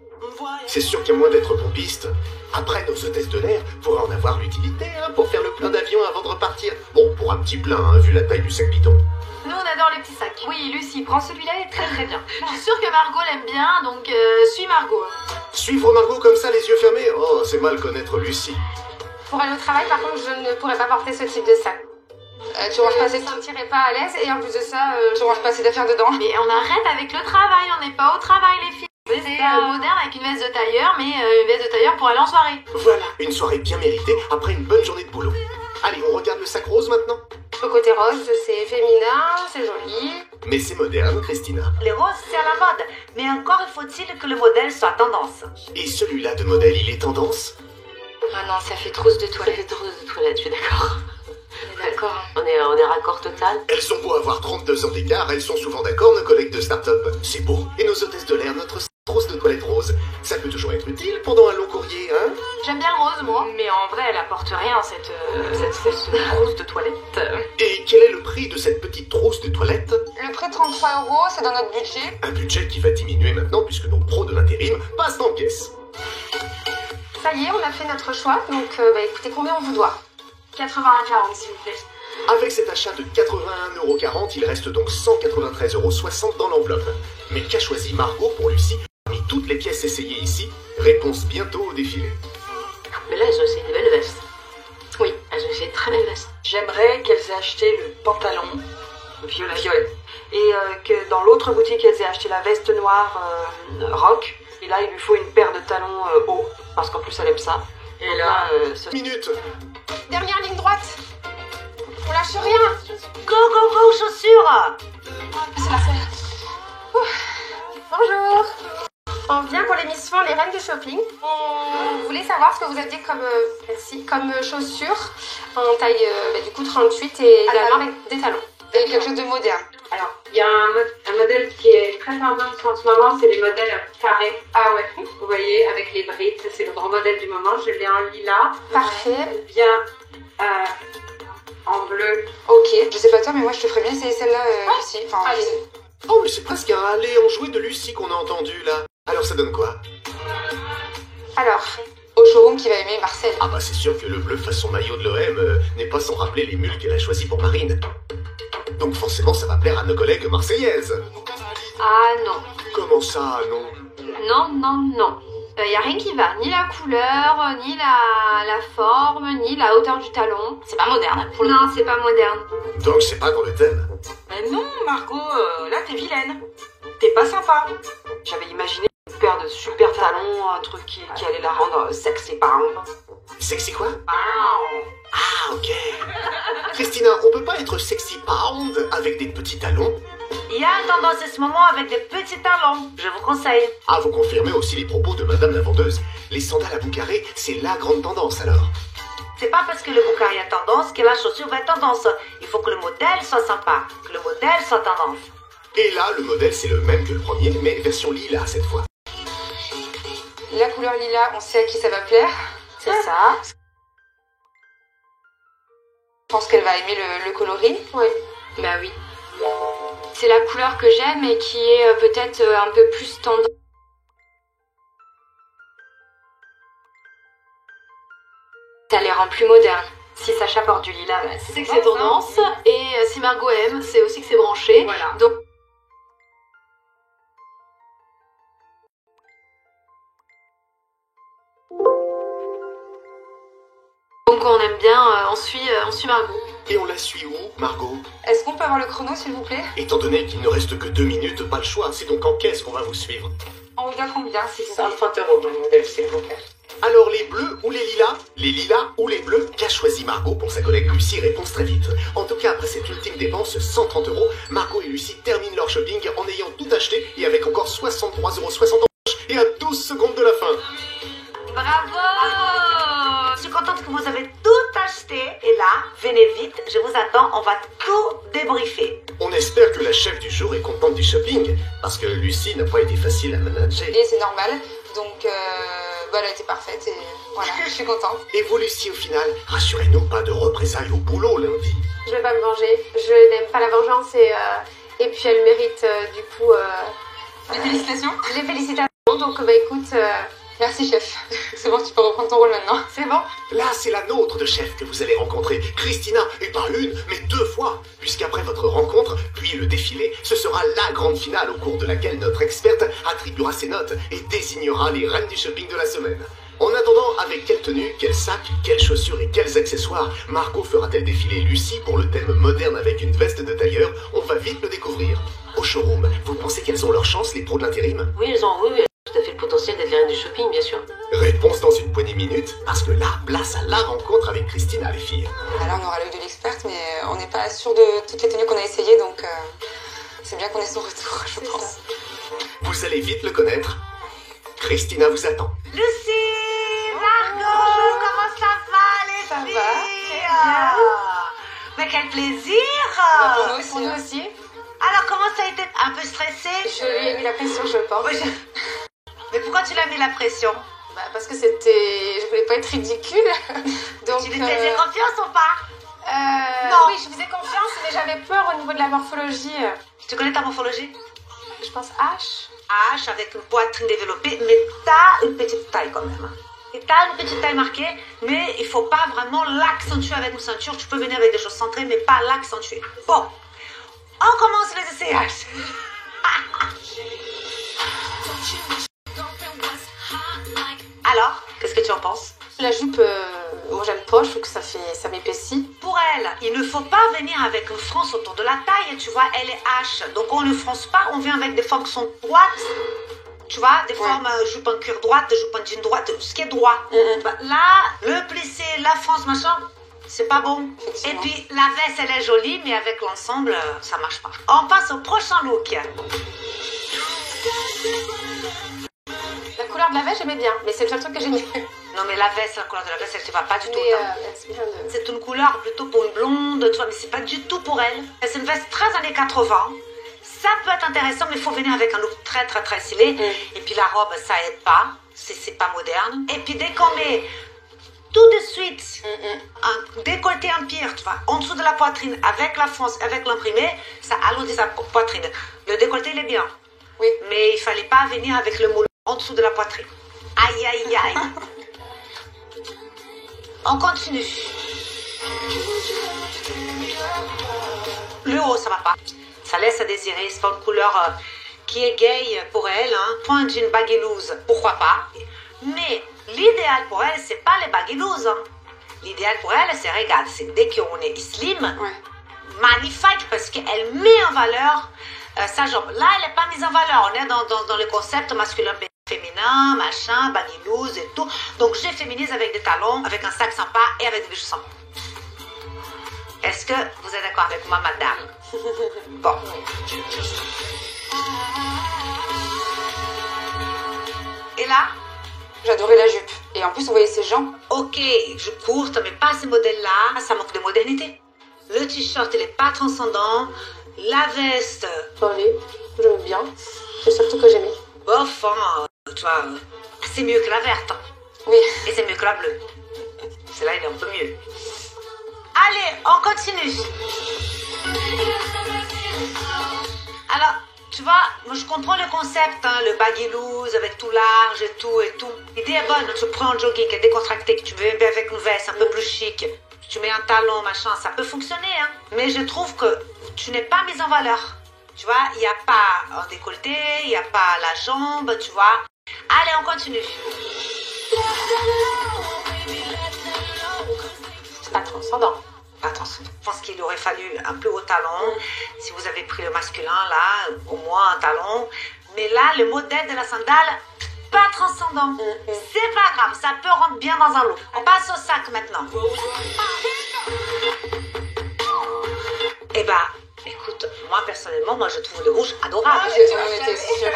C'est sûr qu'à moins d'être pompiste, après nos hôtesses de l'air pourraient en avoir l'utilité pour faire le plein d'avion avant de repartir. Bon, pour un petit plein, vu la taille du sac bidon. Nous, on adore les petits sacs. Oui, Lucie, prends celui-là, il est très bien. Je suis sûre que Margot l'aime bien, donc suis Margot. Suivre Margot comme ça, les yeux fermés? Oh, c'est mal connaître Lucie. Pour aller au travail, par contre, je ne pourrais pas porter ce type de sac. Tu ranges pas Je assez ne me sentirais pas à l'aise, et en plus de ça... tu ranges pas assez d'affaires dedans? Mais on arrête avec le travail, on n'est pas au travail, les filles. C'est moderne avec une veste de tailleur, mais une veste de tailleur pour aller en soirée. Voilà, une soirée bien méritée après une bonne journée de boulot. Allez, on regarde le sac rose maintenant? Le côté rose, c'est féminin, c'est joli. Mais c'est moderne, Christina. Les roses, c'est à la mode, mais encore faut-il que le modèle soit tendance. Et celui-là de modèle, il est tendance? Ah non, ça fait trousse de Ça toilette. fait trousse de toilette, je suis d'accord. On est d'accord. On est raccord total. Elles ont beau avoir 32 ans d'écart, elles sont souvent d'accord, nos collègues de start-up. C'est beau. Et nos hôtesses de l'air, notre trousse de toilette rose. Ça peut toujours être utile pendant un long courrier, hein? J'aime bien le rose, moi. Mais en vrai, elle apporte rien, cette trousse de toilette. Et quel est le prix de cette petite trousse de toilette? Le prix de 33 €, c'est dans notre budget. Un budget qui va diminuer maintenant puisque nos pros de l'intérim passent en caisse. Ça y est, on a fait notre choix, donc écoutez, combien on vous doit? 81,40 s'il vous plaît. Avec cet achat de 81,40 €, il reste donc 193,60 € dans l'enveloppe. Mais qu'a choisi Margot pour Lucie parmi toutes les pièces essayées ici? Réponse bientôt au défilé. Mais là, elles ont essayé de belles vestes. Oui, elles ont essayé de très belles vestes. J'aimerais qu'elles aient acheté le pantalon violet. Et que dans l'autre boutique, elles aient acheté la veste noire rock. Et là, il lui faut une paire de talons hauts, parce qu'en plus, elle aime ça. Et Donc là, Minute. Dernière ligne droite. On lâche rien. Go, go, go, chaussures! C'est la fête. Bonjour. On vient pour l'émission Les Reines du Shopping. On voulait savoir ce que vous aviez comme chaussures en taille du coup 38 et également avec des talons. Et quelque chose de moderne. Alors, il y a un modèle qui est très tendance en ce moment, c'est les modèles carrés. Ah ouais. Vous voyez, avec les brides, c'est le grand modèle du moment. Je l'ai en lilas. Parfait. Bien en bleu. Ok. Je sais pas toi, mais moi je te ferais bien essayer celle-là aussi. Enfin, Allez. Oh, mais c'est presque un aller en jouet de Lucie qu'on a entendu là. Alors ça donne quoi? Alors, au showroom qui va aimer Marcel. Ah bah c'est sûr que le bleu façon maillot de l'OM n'est pas sans rappeler les mules qu'elle a choisies pour Marine. Donc forcément ça va plaire à nos collègues marseillaises. ah non. Comment ça, non? Non. Y a rien qui va, ni la couleur, ni la forme, ni la hauteur du talon. C'est pas moderne, pour le Non, c'est pas moderne. Donc c'est pas dans le thème. ben non, Margot, là, t'es vilaine. T'es pas sympa. J'avais imaginé une paire de super talons, un truc qui allait la rendre sexy pound. Sexy quoi? Ah, ok. Christina, on peut pas être sexy pound avec des petits talons? Il y a une tendance en ce moment avec des petits talons. Je vous conseille. Ah, vous confirmez aussi les propos de madame la vendeuse. Les sandales à bout carré, c'est la grande tendance alors. C'est pas parce que le boucarier est tendance que la chaussure va être tendance. Il faut que le modèle soit sympa, que le modèle soit tendance. Et là, le modèle c'est le même que le premier, mais version lilas cette fois. La couleur lilas, on sait à qui ça va plaire. C'est ça. pense qu'elle va aimer le coloris. Oui. Bah oui. C'est la couleur que j'aime et qui est peut-être un peu plus tendance. Ça les rend plus modernes. Si Sacha porte du lilas, bah, c'est que c'est tendance. Et si Margot aime, c'est aussi que c'est branché. Voilà. Donc on aime bien, on suit Margot. Et on la suit où, Margot? Est-ce qu'on peut avoir le chrono, s'il vous plaît? Étant donné qu'il ne reste que 2 minutes, pas le choix. C'est donc en caisse qu'on va vous suivre. On vous donne combien, s'il vous plaît? 130 €, mademoiselle, s'il vous plaît. Alors les bleus ou les lilas? Les lilas ou les bleus? Qu'a choisi Margot pour sa collègue Lucie? Réponse très vite. En tout cas, après cette ultime dépense, 130 €, Margot et Lucie terminent leur shopping en ayant tout acheté et avec encore 63,60 € en poche et à 12 secondes de la fin. Bravo! Je suis contente que vous avez tout acheté. Et là, venez vite, je vous attends, on va tout débriefer. On espère que la chef du jour est contente du shopping, parce que Lucie n'a pas été facile à manager. Et c'est normal, donc elle a été parfaite et voilà, je suis contente. Et vous, Lucie, au final, rassurez-nous, pas de représailles au boulot lundi. Je vais pas me venger, je n'aime pas la vengeance et puis elle mérite du coup... Les félicitations. Les félicitations, donc bah écoute... Merci chef, c'est bon, tu peux reprendre ton rôle maintenant. C'est bon. Là, c'est la nôtre de chef que vous allez rencontrer, Christina, et pas une, mais 2 fois, puisqu'après votre rencontre, puis le défilé, ce sera la grande finale au cours de laquelle notre experte attribuera ses notes et désignera les reines du shopping de la semaine. En attendant, avec quelle tenue, quel sac, quelles chaussures et quels accessoires Margot fera-t-elle défiler Lucie pour le thème moderne avec une veste de tailleur? On va vite le découvrir. Au showroom, vous pensez qu'elles ont leur chance, les pros de l'intérim? Oui, elles ont tout à fait le potentiel d'être les reines du shopping, bien sûr. Réponse dans une poignée de minutes, parce que là, place à la rencontre avec Christina, les filles. Alors on aura l'œil de l'experte, mais on n'est pas sûr de toutes les tenues qu'on a essayées, donc c'est bien qu'on ait son retour, je pense. Vous allez vite le connaître. Christina vous attend. Lucie, Margot, comment ça va les Ça filles? va, très bien. Mais quel plaisir! Pour nous aussi. Alors comment ça a été? Un peu stressé? Je lui ai mis la pression, je pense. Oui, Mais pourquoi tu l'as mis la pression? Bah, parce que c'était... Je voulais pas être ridicule. Donc, Tu lui faisais confiance ou pas? Non. Oui, je faisais confiance, mais j'avais peur au niveau de la morphologie. Tu connais ta morphologie? Je pense H. H avec une poitrine développée, mais t'as une petite taille quand même. Et t'as une petite taille marquée, mais il faut pas vraiment l'accentuer avec une ceinture. Tu peux venir avec des choses centrées, mais pas l'accentuer. Bon, on commence les essayages. Alors, qu'est-ce que tu en penses? La jupe, moi j'aime pas, je trouve que ça m'épaissit. Pour elle, il ne faut pas venir avec une fronce autour de la taille, tu vois, elle est H. Donc on ne fronce pas, on vient avec des formes qui sont droites. Tu vois, des formes jupe en cuir droite, jupe en jean droite, ce qui est droit. Bah, là, le plissé, la fronce, machin, c'est pas bon. Et puis la veste, elle est jolie, mais avec l'ensemble, ça marche pas. On passe au prochain look. La couleur de la veste, j'aimais bien, mais c'est le seul truc que j'aimais. Non, mais la veste, la couleur de la veste, elle te va pas du tout. Mais c'est une couleur plutôt pour une blonde, tu vois, mais c'est pas du tout pour elle. C'est une veste très années 80. Ça peut être intéressant, mais il faut venir avec un look très, très, très stylé. Et puis la robe, ça aide pas. C'est pas moderne. Et puis dès qu'on met tout de suite un décolleté empire, tu vois, en dessous de la poitrine, avec la fronce, avec l'imprimé, ça alourdit sa poitrine. Le décolleté, il est bien. Oui. Mais il fallait pas venir avec le moule en dessous de la poitrine. Aïe, aïe, aïe. On continue. Le haut, ça va pas. Ça laisse à désirer. C'est pas une couleur qui est gay pour elle. Hein. Prends un jean baggy loose, pourquoi pas. Mais l'idéal pour elle, c'est pas les baggy loose. Hein. L'idéal pour elle, c'est, regarde, c'est dès qu'on est slim, magnifique, parce qu'elle met en valeur sa jambe. Là, elle n'est pas mise en valeur. On est dans le concept masculin féminin, machin, baggy loose et tout. Donc, je féminise avec des talons, avec un sac sympa et avec des bijoux sympas. Est-ce que vous êtes d'accord avec moi, madame? Bon. Et là? J'adorais la jupe. Et en plus, on voyait ses jambes. Ok, jupe courte, mais pas ces modèles-là. Ça manque de modernité. Le t-shirt, il est pas transcendant. La veste. Allez, j'aime bien. C'est surtout que j'aimais. Bof, tu vois, c'est mieux que la verte. Oui. Et c'est mieux que la bleue. Celle-là, il est un peu mieux. Allez, on continue. Alors, tu vois, moi je comprends le concept, hein, le baggy loose avec tout large et tout. L'idée est bonne, tu prends un jogging qui est décontracté, que tu veux avec une veste un peu plus chic, tu mets un talon, machin, ça peut fonctionner, hein. Mais je trouve que tu n'es pas mise en valeur. Tu vois, il n'y a pas un décolleté, il n'y a pas la jambe, tu vois. Allez, on continue. C'est pas transcendant. Attention, je pense qu'il aurait fallu un plus haut talon. Si vous avez pris le masculin, là, au moins un talon. Mais là, le modèle de la sandale, pas transcendant. C'est pas grave, ça peut rentrer bien dans un look. On passe au sac maintenant. Eh ben, écoute, moi personnellement, je trouve le rouge adorable. On était sûrs.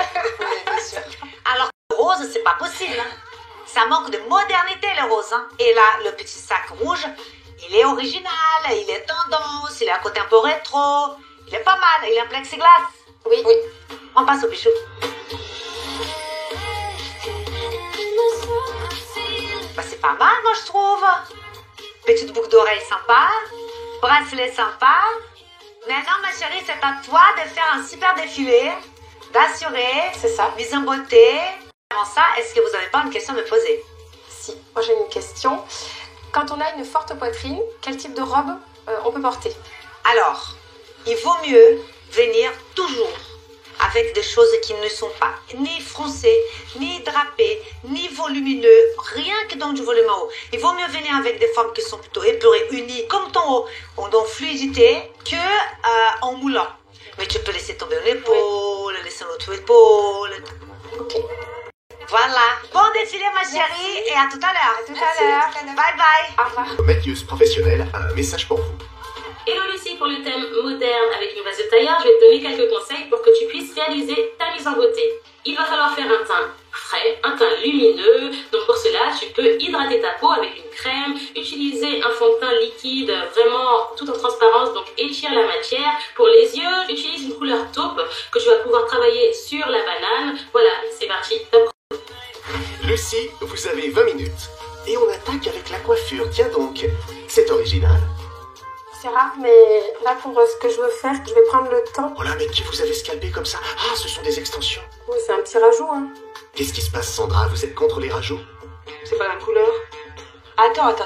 Alors, le rose, c'est pas possible. Hein. Ça manque de modernité, le rose. Hein. Et là, le petit sac rouge, il est original, il est tendance, il est à côté un peu rétro. Il est pas mal, il est en plexiglas. Oui. On passe au bichou. Bah, c'est pas mal, moi, je trouve. Petite boucle d'oreille sympa, bracelet sympa. Maintenant, ma chérie, c'est à toi de faire un super défilé, d'assurer, C'est ça. mise en beauté. Avant ça, est-ce que vous n'avez pas une question à me poser? Si, moi j'ai une question. Quand on a une forte poitrine, quel type de robe on peut porter? Alors, il vaut mieux venir toujours avec des choses qui ne sont pas ni froncées, ni drapées, ni volumineux, rien que dans du volume en haut. Il vaut mieux venir avec des formes qui sont plutôt épurées, unies, comme ton haut, en fluidité, que en moulant. Mais tu peux laisser tomber une épaule, laisser l'autre épaule. Ok. Voilà. Bon défilé, ma chérie, et à tout à l'heure. À tout à l'heure. Bye bye. Au revoir. Maquilleuse professionnelle a un message pour vous. Hello Lucie, pour le thème moderne avec une base de tailleur, je vais te donner quelques conseils pour que tu puisses réaliser ta mise en beauté. Il va falloir faire un teint frais, un teint lumineux. Donc pour cela, tu peux hydrater ta peau avec une crème, utiliser un fond de teint liquide vraiment tout en transparence, donc étire la matière. Pour les yeux, utilise une couleur taupe que tu vas pouvoir travailler sur la banane. Voilà, c'est parti, top. Lucie, vous avez 20 minutes. Et on attaque avec la coiffure, tiens donc. C'est original. C'est rare, mais là pour ce que je veux faire, je vais prendre le temps. Oh là, mais qui vous avez scalpé comme ça? Ah, ce sont des extensions. Oui, c'est un petit rajout, hein. Qu'est-ce qui se passe, Sandra? Vous êtes contre les rajouts? C'est pas la même couleur. Attends.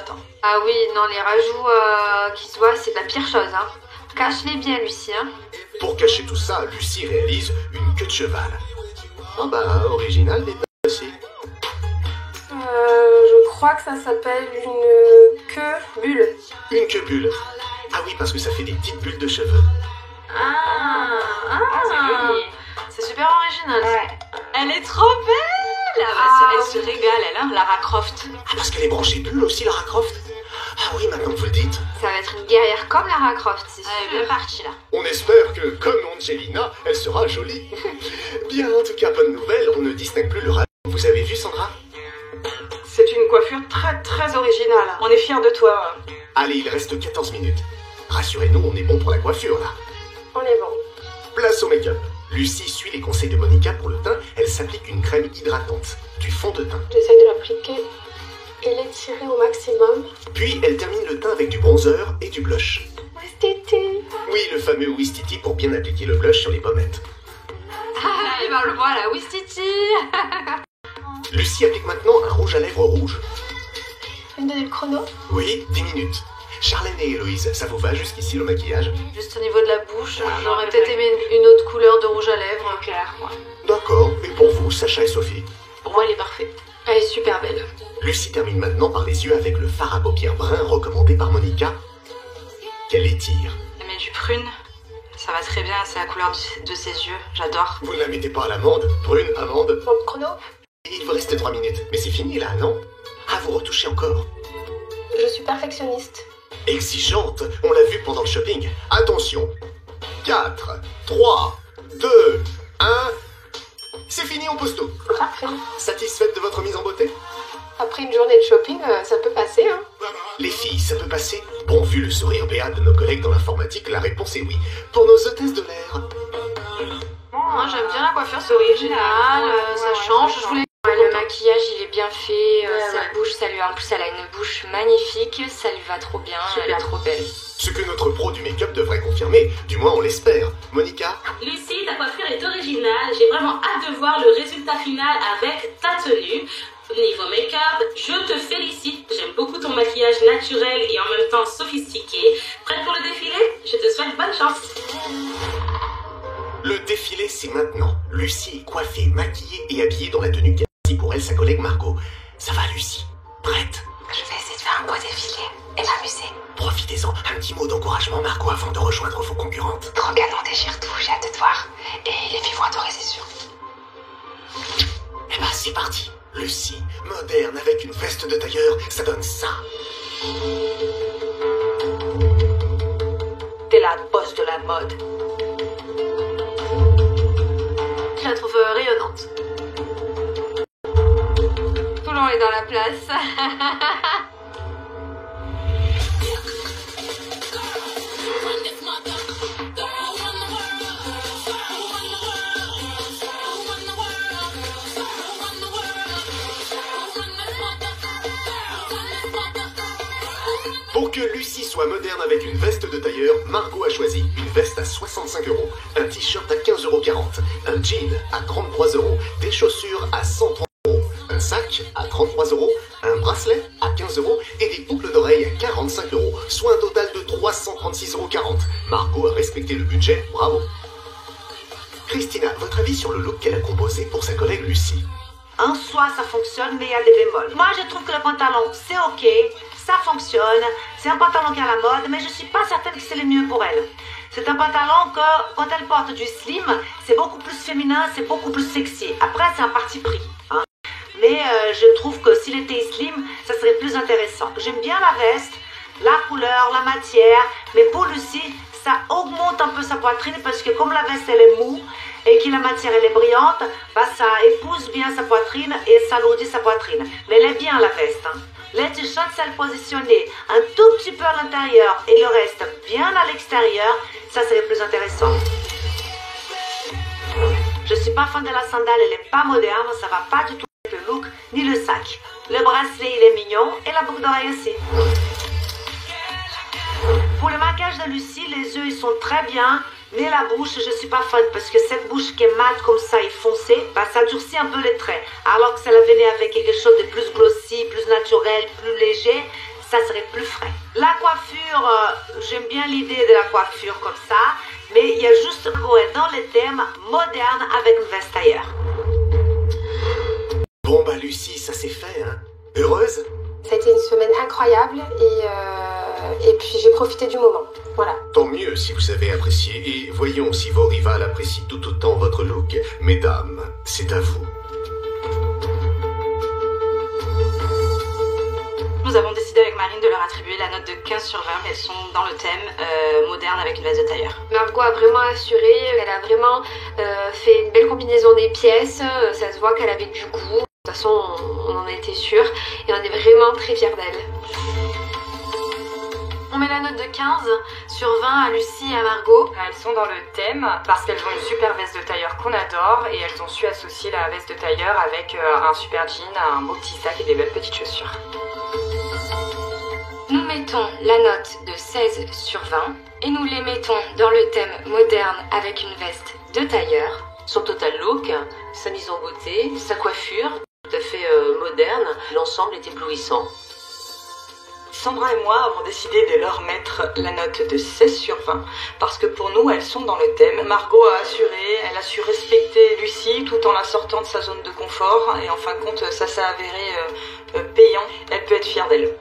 Ah oui, non, les rajouts qui se voient, c'est la pire chose, hein. Cache-les bien, Lucie, hein. Pour cacher tout ça, Lucie réalise une queue de cheval. Oh bah, original des aussi. Je crois que ça s'appelle une queue bulle. Une queue bulle. Ah oui, parce que ça fait des petites bulles de cheveux. C'est super original. Ouais. Elle est trop belle. Elle se régale, elle, hein, Lara Croft. Ah, parce qu'elle est branchée bulle aussi, Lara Croft. Ah oui, maintenant que vous le dites. Ça va être une guerrière comme Lara Croft, c'est sûr. Elle est bien partie, là. On espère que, comme Angelina, elle sera jolie. Bien, en tout cas, bonne nouvelle, on ne distingue plus le rajout. Vous avez vu, Sandra? C'est une coiffure très originale. On est fiers de toi. Allez, il reste 14 minutes. Rassurez-nous, on est bon pour la coiffure, là. On est bon. Place au make-up. Lucie suit les conseils de Monica pour le teint. Elle s'applique une crème hydratante, du fond de teint. J'essaye de l'appliquer et l'étirer au maximum. Puis, elle termine le teint avec du bronzer et du blush. Wistiti. Oui, le fameux Wistiti pour bien appliquer le blush sur les pommettes. Ah, et ben le voilà, Wistiti. Lucie applique maintenant un rouge à lèvres rouge. Tu peux me donner le chrono? Oui, 10 minutes. Charlène et Héloïse, ça vous va jusqu'ici le maquillage? Juste au niveau de la bouche, j'aurais peut-être aimé une autre couleur de rouge à lèvres. Clair, ouais. D'accord, et pour vous, Sacha et Sophie? Pour moi, elle est parfaite. Elle est super belle. Lucie termine maintenant par les yeux avec le fard à paupières brun recommandé par Monica, qu'elle étire. Elle met du prune. Ça va très bien, c'est la couleur de ses yeux. J'adore. Vous ne la mettez pas à l'amande? Brune, amande? Bon, chrono? Il vous reste 3 minutes, mais c'est fini là, non? Ah, vous retouchez encore? Je suis perfectionniste. Exigeante, on l'a vu pendant le shopping. Attention. 4, 3, 2, 1... C'est fini, on pose tout. Parfait. Satisfaite de votre mise en beauté? Après une journée de shopping, ça peut passer, hein. Les filles, ça peut passer? Bon, vu le sourire béat de nos collègues dans l'informatique, la réponse est oui. Pour nos hôtesses de l'air. Moi j'aime bien la coiffure, c'est original, ça change. Je voulais... Le maquillage il est bien fait, sa bouche, ça lui en plus elle a une bouche magnifique, ça lui va trop bien, elle est trop belle. Ce que notre pro du make-up devrait confirmer, du moins on l'espère. Monica? Lucie, ta coiffure est originale, j'ai vraiment hâte de voir le résultat final avec ta tenue. Niveau make-up, je te félicite, j'aime beaucoup ton maquillage naturel et en même temps sophistiqué. Prête pour le défilé? Je te souhaite bonne chance. Le défilé, c'est maintenant. Lucie est coiffée, maquillée et habillée dans la tenue qu'a choisie pour elle sa collègue Margot. Ça va, Lucie? Prête? Je vais essayer de faire un beau défilé et m'amuser. Profitez-en. Un petit mot d'encouragement, Margot, avant de rejoindre vos concurrentes. Trop canon, déchire tout, j'ai hâte de te voir. Et les filles vont adorer, c'est sûr. Eh ben, c'est parti. Lucie, moderne, avec une veste de tailleur, ça donne ça. T'es la boss de la mode. Je la trouve rayonnante. Tout le monde est dans la place. Pour que Lucie soit moderne avec une veste de tailleur, Margot a choisi une veste à 65 €, un t-shirt à 15,40 €, un jean à 33 €, des chaussures à 130 €, un sac à 33 €, un bracelet à 15 € et des boucles d'oreilles à 45 €, soit un total de 336,40 €. Margot a respecté le budget, bravo. Christina, votre avis sur le look qu'elle a composé pour sa collègue Lucie? En soi, ça fonctionne, mais il y a des bémols. Moi, je trouve que le pantalon, c'est ok, ça fonctionne. C'est un pantalon qui est à la mode, mais je suis pas certaine que c'est le mieux pour elle. C'est un pantalon que, quand elle porte du slim, c'est beaucoup plus féminin, c'est beaucoup plus sexy. Après, c'est un parti pris. Hein. Mais je trouve que s'il était slim, ça serait plus intéressant. J'aime bien la veste, la couleur, la matière, mais pour Lucie, ça augmente un peu sa poitrine parce que comme la veste, elle est mou, et que la matière elle est brillante, bah ça épouse bien sa poitrine et ça alourdit sa poitrine. Mais elle est bien la veste. Hein. Les t-shirts, celle positionnée un tout petit peu à l'intérieur et le reste bien à l'extérieur, ça serait plus intéressant. Je suis pas fan de la sandale, elle est pas moderne, ça va pas du tout avec le look ni le sac. Le bracelet il est mignon et la boucle d'oreille aussi. Pour le maquillage de Lucie, les yeux ils sont très bien. Mais la bouche, je suis pas fan parce que cette bouche qui est mate comme ça et foncée, bah ça durcit un peu les traits. Alors que si elle venait avec quelque chose de plus glossy, plus naturel, plus léger, ça serait plus frais. La coiffure, j'aime bien l'idée de la coiffure comme ça, mais il y a juste pour être dans les thèmes moderne avec une veste ailleurs. Bon bah Lucie, ça s'est fait, hein? Heureuse? Ça a été une semaine incroyable et puis j'ai profité du moment. Voilà. Tant mieux si vous avez apprécié et voyons si vos rivales apprécient tout autant votre look. Mesdames, c'est à vous. Nous avons décidé avec Marine de leur attribuer la note de 15 sur 20. Elles sont dans le thème moderne avec une veste de tailleur. Margot a vraiment assuré, elle a vraiment fait une belle combinaison des pièces, ça se voit qu'elle avait du goût. De toute façon, on en était sûrs et on est vraiment très fiers d'elle. On met la note de 15 sur 20 à Lucie et à Margot. Elles sont dans le thème parce qu'elles ont une super veste de tailleur qu'on adore et elles ont su associer la veste de tailleur avec un super jean, un beau petit sac et des belles petites chaussures. Nous mettons la note de 16 sur 20 et nous les mettons dans le thème moderne avec une veste de tailleur. Son total look, sa mise en beauté, sa coiffure, tout à fait moderne, l'ensemble est éblouissant. Sandra et moi avons décidé de leur mettre la note de 16 sur 20 parce que pour nous, elles sont dans le thème. Margot a assuré, elle a su respecter Lucie tout en la sortant de sa zone de confort et en fin de compte, ça s'est avéré payant. Elle peut être fière d'elle.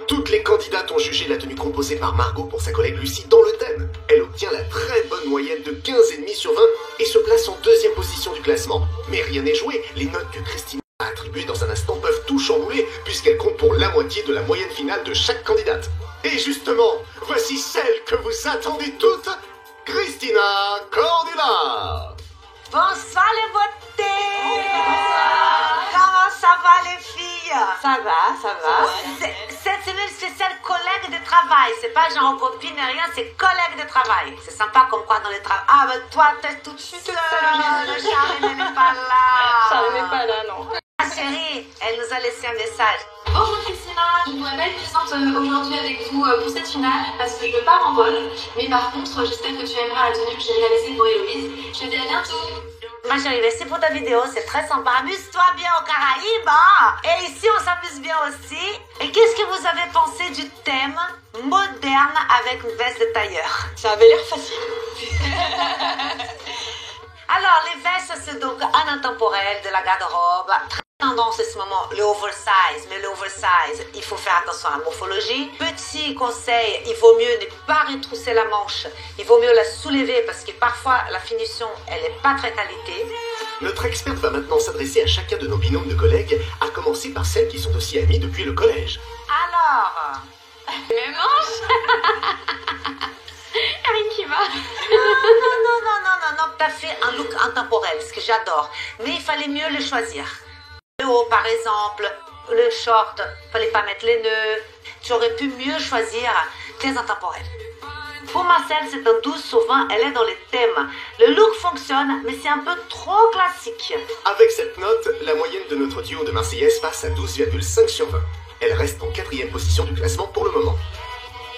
Toutes les candidates ont jugé la tenue composée par Margot pour sa collègue Lucie dans le thème. Elle obtient la très bonne moyenne de 15,5 sur 20 et se place en deuxième position du classement. Mais rien n'est joué, les notes que Christina a attribuées dans un instant peuvent tout chambouler puisqu'elles comptent pour la moitié de la moyenne finale de chaque candidate. Et justement, voici celle que vous attendez toutes, Christina Cordula. Bonsoir les beautés. Comment ça va les filles? Ça va. Cette semaine spéciale collègue de travail. C'est pas genre copine, rien, c'est collègue de travail. C'est sympa comme quoi dans le travail. Ah, mais toi, t'es toute seule. Charlie n'est pas là. Charlie n'est pas là, non. Ma chérie, elle nous a laissé un message. Bonjour Christina, je ne pourrais pas être présente aujourd'hui avec vous pour cette finale parce que je pars en vol. Mais par contre, j'espère que tu aimeras la tenue que j'ai réalisée pour Héloïse. Je te dis à bientôt. Ma chérie, merci pour ta vidéo, c'est très sympa. Amuse-toi bien aux Caraïbes, hein? Et ici, on s'amuse bien aussi. Et qu'est-ce que vous avez pensé du thème moderne avec une veste de tailleur? Ça avait l'air facile. Alors, les vestes, c'est donc un intemporel de la garde-robe. Très tendance en ce moment, le oversize. Mais le oversize, il faut faire attention à la morphologie. Petit conseil, il vaut mieux ne pas retrousser la manche. Il vaut mieux la soulever parce que parfois, la finition, elle n'est pas très qualité. Notre experte va maintenant s'adresser à chacun de nos binômes de collègues, à commencer par celles qui sont aussi amies depuis le collège. Alors... Les manches. Avec qui va? Non, t'as fait un look intemporel, ce que j'adore. Mais il fallait mieux le choisir. Le haut, par exemple, le short, fallait pas mettre les nœuds. Tu aurais pu mieux choisir tes intemporels. Pour Marcel, c'est un 12 sur 20, elle est dans les thèmes. Le look fonctionne, mais c'est un peu trop classique. Avec cette note, la moyenne de notre duo de Marseillaise passe à 12,5 sur 20. Elle reste en 4e position du classement pour le moment.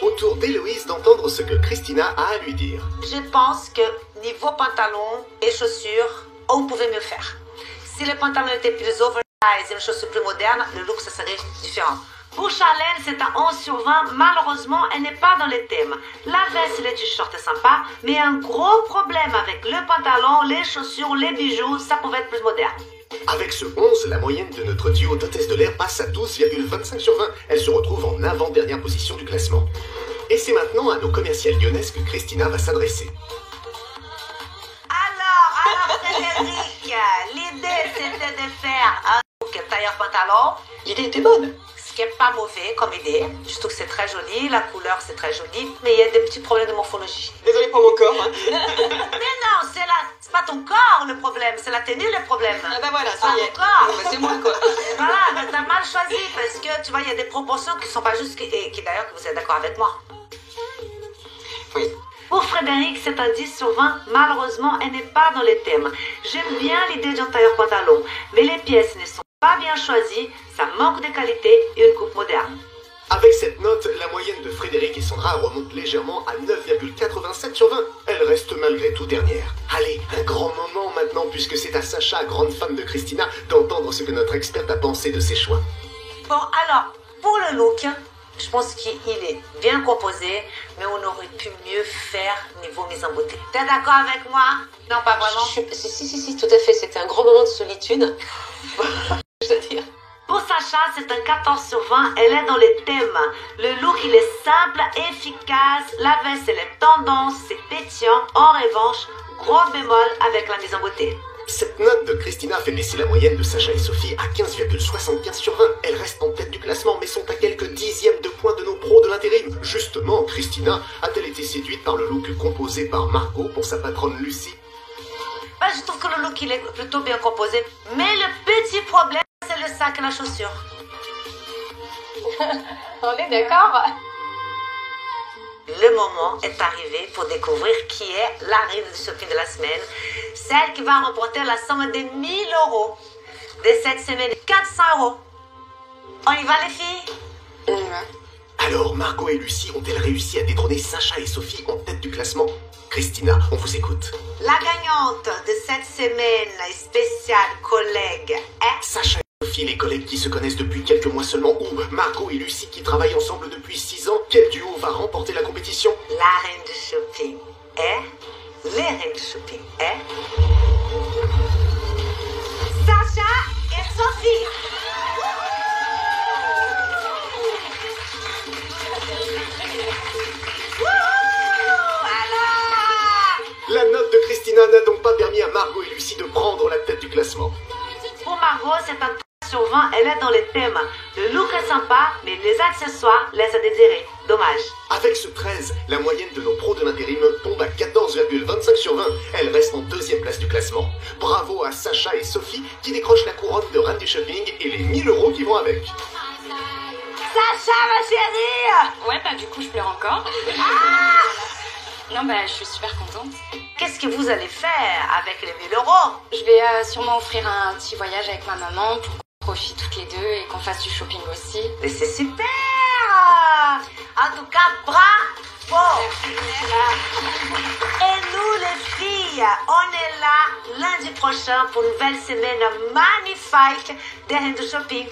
Au tour d'Héloïse d'entendre ce que Christina a à lui dire. Je pense que niveau pantalon et chaussures, on pouvait mieux faire. Si le pantalon était plus oversize et les chaussures plus modernes, le look ça serait différent. Pour Charlène, c'est un 11 sur 20. Malheureusement, elle n'est pas dans les thèmes. La veste et les t-shirts est sympa, mais un gros problème avec le pantalon, les chaussures, les bijoux, ça pouvait être plus moderne. Avec ce 11, la moyenne de notre duo d'hôtesse de l'air passe à 12,25 sur 20. Elle se retrouve en avant-dernière position du classement. Et c'est maintenant à nos commerciales lyonnaises que Christina va s'adresser. Alors Frédéric, l'idée c'était de faire un look tailleur-pantalon. L'idée était bonne. Ce qui n'est pas mauvais comme idée. Je trouve que c'est très joli, la couleur c'est très joli, mais il y a des petits problèmes de morphologie. Désolée pour mon corps. Hein. Mais non, c'est pas ton corps le problème, c'est la tenue le problème. Ah bah voilà, ça y est. Corps. Bah, c'est moi quoi. Et voilà, mais t'as mal choisi parce que tu vois, il y a des proportions qui sont pas justes et qui d'ailleurs que vous êtes d'accord avec moi. Oui. Pour Frédéric, c'est un 10 sur 20. Malheureusement, elle n'est pas dans les thèmes. J'aime bien l'idée d'un tailleur-pantalon, mais les pièces ne sont pas bien choisies, ça manque de qualité et une coupe moderne. Avec cette note, la moyenne de Frédéric et Sandra remonte légèrement à 9,87 sur 20. Elle reste malgré tout dernière. Allez, un grand moment maintenant, puisque c'est à Sacha, grande fan de Christina, d'entendre ce que notre experte a pensé de ses choix. Bon, alors, pour le look, je pense qu'il est bien composé, mais on aurait pu mieux faire niveau mise en beauté. T'es d'accord avec moi? Non, pas vraiment. Si, tout à fait. C'était un grand moment de solitude. Je dois dire. Pour Sacha, c'est un 14 sur 20. Elle est dans les thèmes. Le look, il est simple, efficace. La veste, elle est tendance, c'est pétillant. En revanche, gros bémol avec la mise en beauté. Cette note de Christina fait baisser la moyenne de Sacha et Sophie à 15,75 sur 20. Elles restent en tête du classement, mais sont à quelques dixièmes de points de nos pros de l'intérim. Justement, Christina a-t-elle été séduite par le look composé par Margot pour sa patronne Lucie? Je trouve que le look, il est plutôt bien composé. Mais le petit problème, c'est le sac et la chaussure. On est d'accord? Le moment est arrivé pour découvrir qui est la reine de shopping de la semaine. Celle qui va remporter la somme de 1000 € de cette semaine, 400 €. On y va les filles? On y va. Alors, Margot et Lucie ont-elles réussi à détrôner Sacha et Sophie en tête du classement? Christina, on vous écoute. La gagnante de cette semaine spéciale collègue est... Sacha et Sophie, les collègues qui se connaissent depuis quelques mois seulement, ou Margot et Lucie qui travaillent ensemble depuis 6 ans. Quel duo va remporter la compétition? La reine du shopping est... Les reines du shopping est... Sacha et Sophie. La note de Christina n'a donc pas permis à Margot et Lucie de prendre la tête du classement. Pour Margot, c'est un 13 sur 20, elle est dans les thèmes. Le look est sympa, mais les accessoires laissent à désirer. Dommage. Avec ce 13, la moyenne de nos pros de l'intérim tombe à 14,25 sur 20. Elle reste en 2e place du classement. Bravo à Sacha et Sophie qui décrochent la couronne de reine du shopping et les 1000 € qui vont avec. Sacha, ma chérie! Ouais, bah du coup, je pleure encore. Non, bah je suis super contente. Qu'est-ce que vous allez faire avec les 1000 €? Je vais sûrement offrir un petit voyage avec ma maman pour profitent toutes les deux et qu'on fasse du shopping aussi. Mais c'est super! En tout cas, bravo! Et nous les filles, on est là lundi prochain pour une nouvelle semaine magnifique de Shopping.